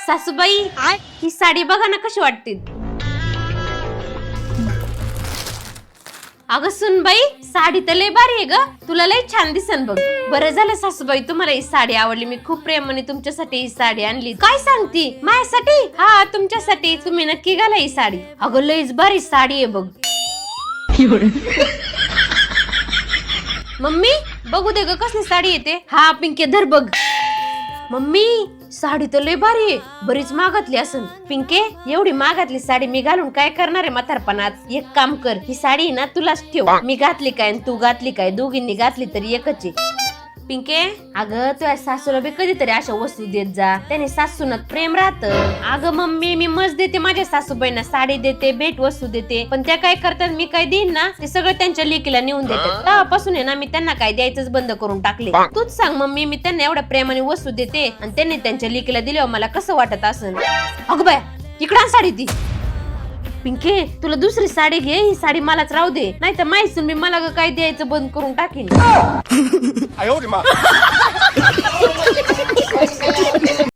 सासूबाई ही साडी बघा ना कशी वाटते। अगं सुनबाई साडी तर लय भारी आहे ग, तुला लय छान दिसन बघ। बरं झालं सासूबाई तुम्हाला ही साडी आवडली, मी खूप प्रेमाने तुमच्यासाठी ही साडी आणली। काय सांगती माझ्यासाठी? हा तुमच्यासाठी, तुम्ही नक्की घाला ही साडी। अगं लयच भारी साडी आहे बघ। मम्मी बघू दे ग कसली साडी येते। हा पिंके धर बघ। मम्मी साडी तर लय भारी आहे, बरीच महागातली असन। पिंके एवढी महागातली साडी मी घालून काय करणार आहे म्हातारपणात? एक काम कर, ही साडी ना तुलाच ठेव, मी घातली काय तू घातली काय दोघींनी घातली तरी एकच आहे। पिंके अगं तुझ्या सासूला बी कधीतरी अशा वस्तू देत जा, त्याने सासूनात प्रेम राहतं। अगं मम्मी मी मस्त देते माझ्या सासूबाईंना, साडी देते, भेट वस्तू देते, पण त्या काय करतात मी काय देईन ना ते सगळं त्यांच्या लेकीला नेऊन देतात। तेव्हापासून आहे ना मी त्यांना काय द्यायचंच बंद करून टाकले। तूच सांग मम्मी, मी त्यांना एवढ्या प्रेमाने वस्तू देते आणि त्यांनी त्यांच्या लेकीला दिल्यावर मला कसं वाटत असेल? अगं बाय इकडं साडी ती। पिंके तुला दुसरी साडी घे, ही साडी मलाच राहू दे, नाही तर माहिती मी मला काय द्यायचं बंद करून टाकीन।